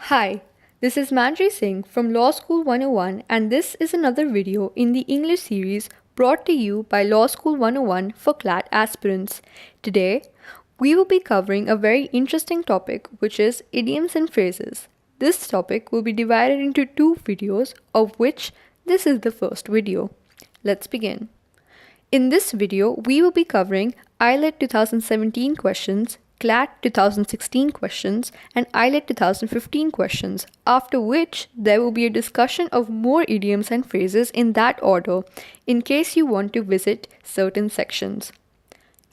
Hi, this is Manjri Singh from Law School 101 and this is another video in the English series brought to you by Law School 101 for CLAT aspirants. Today, we will be covering a very interesting topic which is idioms and phrases. This topic will be divided into two videos of which this is the first video. Let's begin. In this video, we will be covering AILET 2017 questions, CLAT 2016 questions, and AILET 2015 questions, after which there will be a discussion of more idioms and phrases in that order, in case you want to visit certain sections.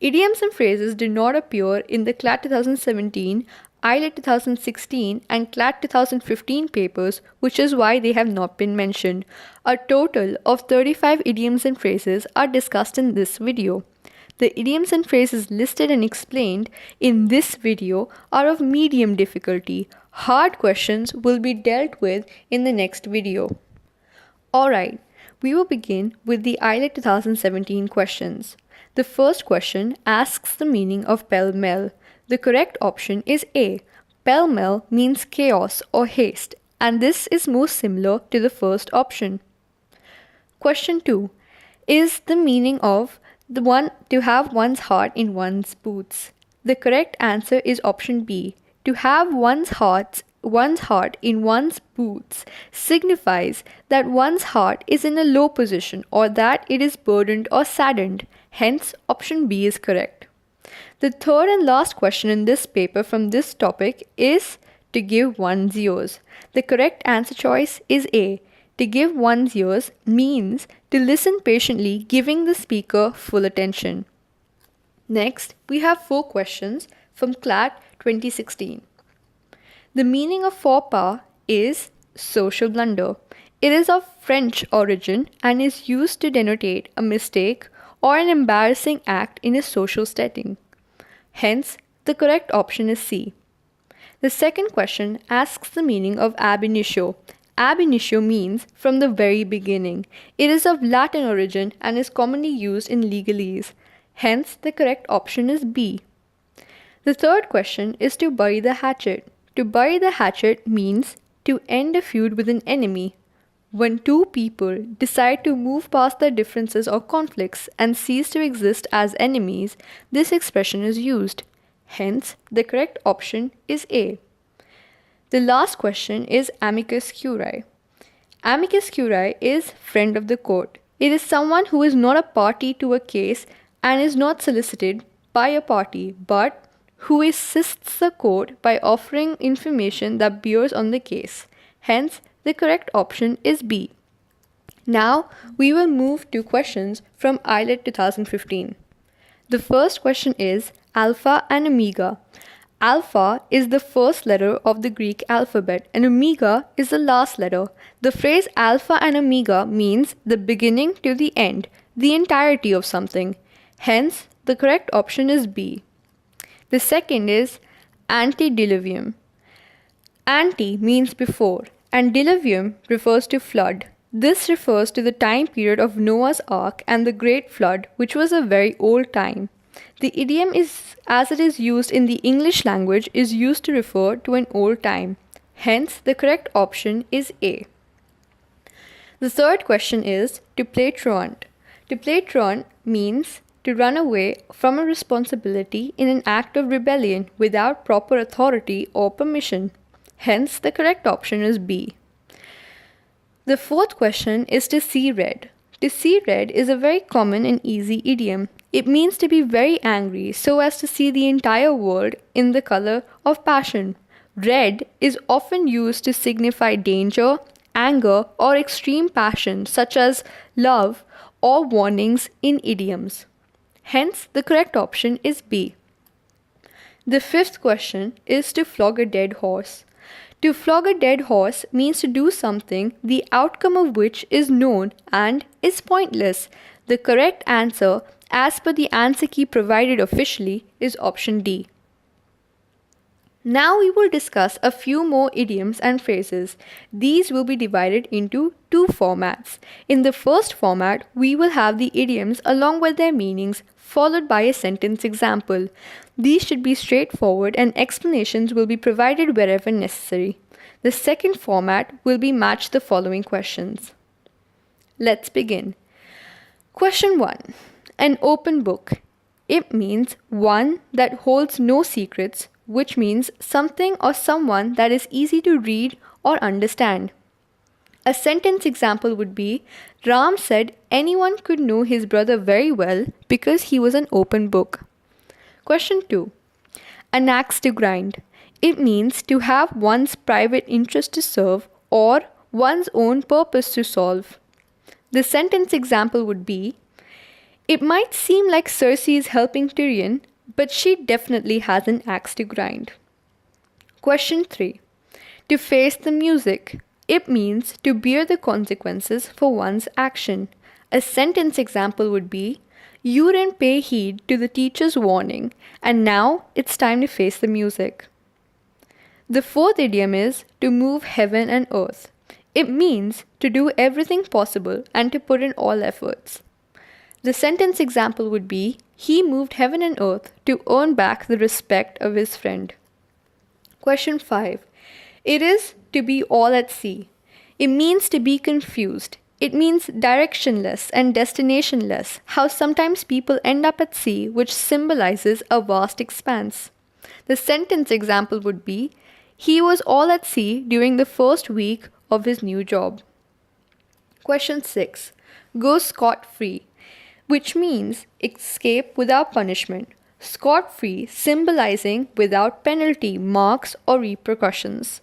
Idioms and phrases do not appear in the CLAT 2017, AILET 2016 and CLAT 2015 papers, which is why they have not been mentioned. A total of 35 idioms and phrases are discussed in this video. The idioms and phrases listed and explained in this video are of medium difficulty. Hard questions will be dealt with in the next video. Alright, we will begin with the AILET 2017 questions. The first question asks the meaning of pell-mell. The correct option is A. Pell-mell means chaos or haste, and this is most similar to the first option. Question 2 is the meaning of the one to have one's heart in one's boots. The correct answer is option B. To have one's heart in one's boots signifies that one's heart is in a low position or that it is burdened or saddened. Hence, option B is correct. The third and last question in this paper from this topic is to give one's ears. The correct answer choice is A. To give one's ears means to listen patiently, giving the speaker full attention. Next, we have 4 questions from CLAT 2016. The meaning of faux pas is social blunder. It is of French origin and is used to denote a mistake or an embarrassing act in a social setting. Hence, the correct option is C. The second question asks the meaning of ab initio. Ab initio means from the very beginning. It is of Latin origin and is commonly used in legalese. Hence, the correct option is B. The third question is to bury the hatchet. To bury the hatchet means to end a feud with an enemy. When two people decide to move past their differences or conflicts and cease to exist as enemies, this expression is used. Hence, the correct option is A. The last question is amicus curiae. Amicus curiae is friend of the court. It is someone who is not a party to a case and is not solicited by a party, but who assists the court by offering information that bears on the case. Hence, the correct option is B. Now, we will move to questions from AILET 2015. The first question is alpha and omega. Alpha is the first letter of the Greek alphabet and omega is the last letter. The phrase alpha and omega means the beginning to the end, the entirety of something. Hence, the correct option is B. The second is antediluvium. Ante means before and diluvium refers to flood. This refers to the time period of Noah's Ark and the Great Flood, which was a very old time. The idiom is, as it is used in the English language, is used to refer to an old time. Hence, the correct option is A. The third question is to play truant. To play truant means to run away from a responsibility in an act of rebellion without proper authority or permission. Hence, the correct option is B. The fourth question is to see red. To see red is a very common and easy idiom. It means to be very angry so as to see the entire world in the color of passion. Red is often used to signify danger, anger, or extreme passion such as love or warnings in idioms. Hence, the correct option is B. The fifth question is to flog a dead horse. To flog a dead horse means to do something the outcome of which is known and is pointless. The correct answer, as per the answer key provided officially, is option D. Now we will discuss a few more idioms and phrases. These will be divided into 2 formats. In the first format, we will have the idioms along with their meanings, followed by a sentence example. These should be straightforward and explanations will be provided wherever necessary. The second format will be match the following questions. Let's begin. Question 1. An open book. It means one that holds no secrets, which means something or someone that is easy to read or understand. A sentence example would be, Ram said anyone could know his brother very well because he was an open book. Question 2. An axe to grind. It means to have one's private interest to serve or one's own purpose to solve. The sentence example would be, it might seem like Cersei is helping Tyrion, but she definitely has an axe to grind. Question 3. To face the music. It means to bear the consequences for one's action. A sentence example would be, you didn't pay heed to the teacher's warning, and now it's time to face the music. The fourth idiom is to move heaven and earth. It means to do everything possible and to put in all efforts. The sentence example would be, he moved heaven and earth to earn back the respect of his friend. Question 5. It is to be all at sea. It means to be confused. It means directionless and destinationless, how sometimes people end up at sea, which symbolizes a vast expanse. The sentence example would be, he was all at sea during the first week of his new job. Question 6. Go scot-free, which means escape without punishment. Scot-free symbolizing without penalty, marks, or repercussions.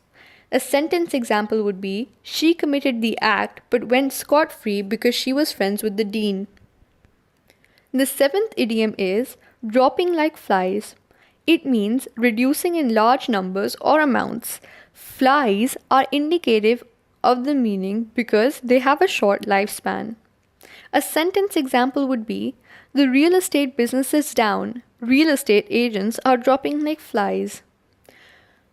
A sentence example would be, she committed the act but went scot-free because she was friends with the dean. The seventh idiom is dropping like flies. It means reducing in large numbers or amounts. Flies are indicative of the meaning because they have a short lifespan. A sentence example would be, the real estate business is down. Real estate agents are dropping like flies.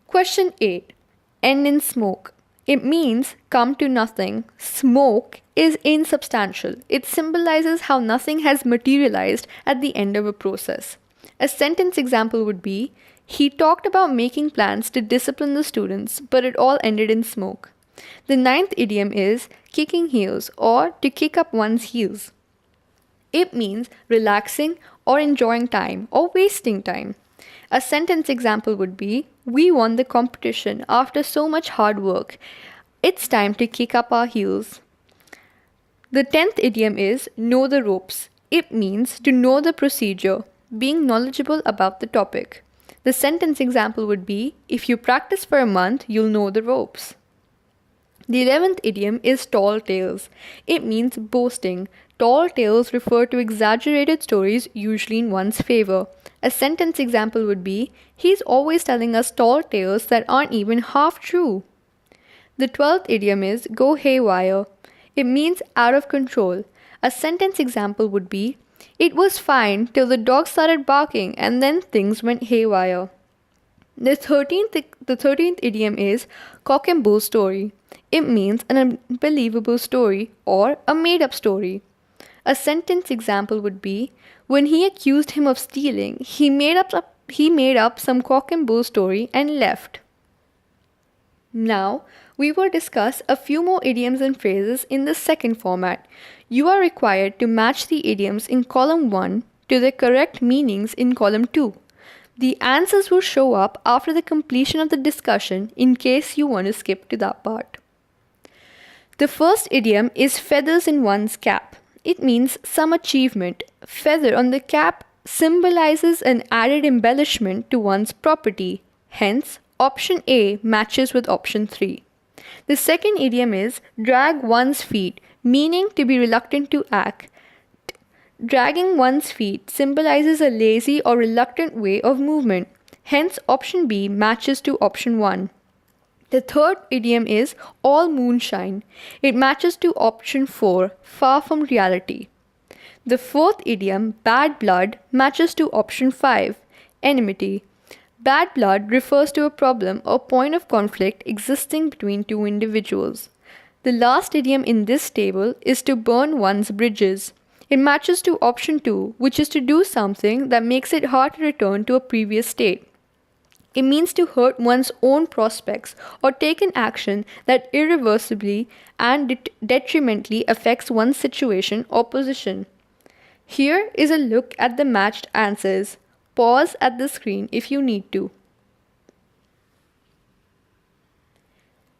Question 8. End in smoke. It means come to nothing. Smoke is insubstantial. It symbolizes how nothing has materialized at the end of a process. A sentence example would be, he talked about making plans to discipline the students, but it all ended in smoke. The ninth idiom is kicking heels or to kick up one's heels. It means relaxing or enjoying time or wasting time. A sentence example would be, we won the competition after so much hard work. It's time to kick up our heels. The 10th idiom is know the ropes. It means to know the procedure, being knowledgeable about the topic. The sentence example would be, if you practice for a month, you'll know the ropes. The 11th idiom is tall tales. It means boasting. Tall tales refer to exaggerated stories, usually in one's favor. A sentence example would be, he's always telling us tall tales that aren't even half true. The 12th idiom is go haywire. It means out of control. A sentence example would be, it was fine till the dog started barking and then things went haywire. The 13th idiom is cock and bull story. It means an unbelievable story or a made-up story. A sentence example would be, when he accused him of stealing, he made up some cock and bull story and left. Now, we will discuss a few more idioms and phrases in the second format. You are required to match the idioms in column 1 to the correct meanings in column 2. The answers will show up after the completion of the discussion in case you want to skip to that part. The first idiom is feathers in one's cap. It means some achievement. Feather on the cap symbolizes an added embellishment to one's property. Hence, option A matches with option 3. The second idiom is drag one's feet, meaning to be reluctant to act. Dragging one's feet symbolizes a lazy or reluctant way of movement. Hence, option B matches to option 1. The third idiom is all moonshine. It matches to option 4, far from reality. The fourth idiom, bad blood, matches to option 5, enmity. Bad blood refers to a problem or point of conflict existing between two individuals. The last idiom in this table is to burn one's bridges. It matches to option 2, which is to do something that makes it hard to return to a previous state. It means to hurt one's own prospects or take an action that irreversibly and detrimentally affects one's situation or position. Here is a look at the matched answers. Pause at the screen if you need to.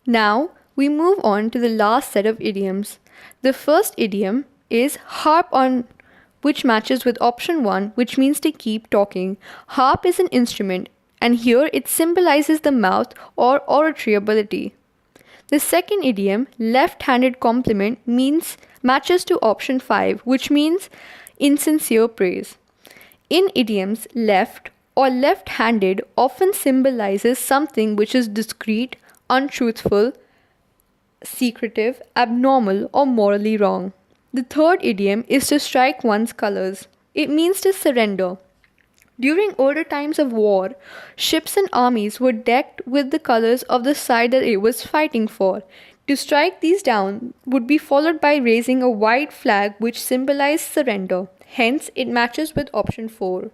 Now, we move on to the last set of idioms. The first idiom is harp on, which matches with option 1, which means to keep talking. Harp is an instrument, and here it symbolizes the mouth or oratory ability. The second idiom, left-handed compliment, matches to option 5, which means insincere praise. In idioms, left or left-handed often symbolizes something which is discreet, untruthful, secretive, abnormal, or morally wrong. The third idiom is to strike one's colors. It means to surrender. During older times of war, ships and armies were decked with the colors of the side that it was fighting for. To strike these down would be followed by raising a white flag which symbolized surrender. Hence, it matches with option 4.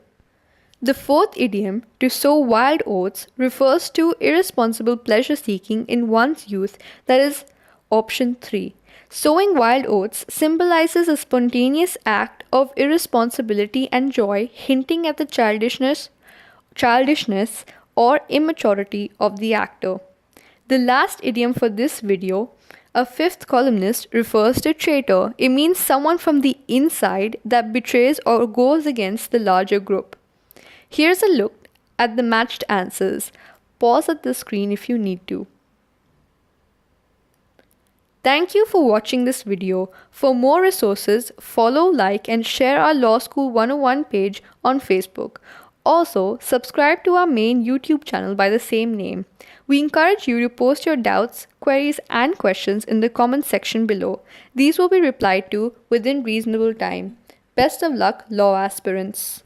The fourth idiom, to sow wild oats, refers to irresponsible pleasure seeking in one's youth, that is option 3. Sowing wild oats symbolizes a spontaneous act of irresponsibility and joy, hinting at the childishness or immaturity of the actor. The last idiom for this video, a fifth columnist, refers to traitor. It means someone from the inside that betrays or goes against the larger group. Here's a look at the matched answers. Pause at the screen if you need to. Thank you for watching this video. For more resources, follow, like, and share our Law School 101 page on Facebook. Also, subscribe to our main YouTube channel by the same name. We encourage you to post your doubts, queries, and questions in the comment section below. These will be replied to within reasonable time. Best of luck, Law Aspirants.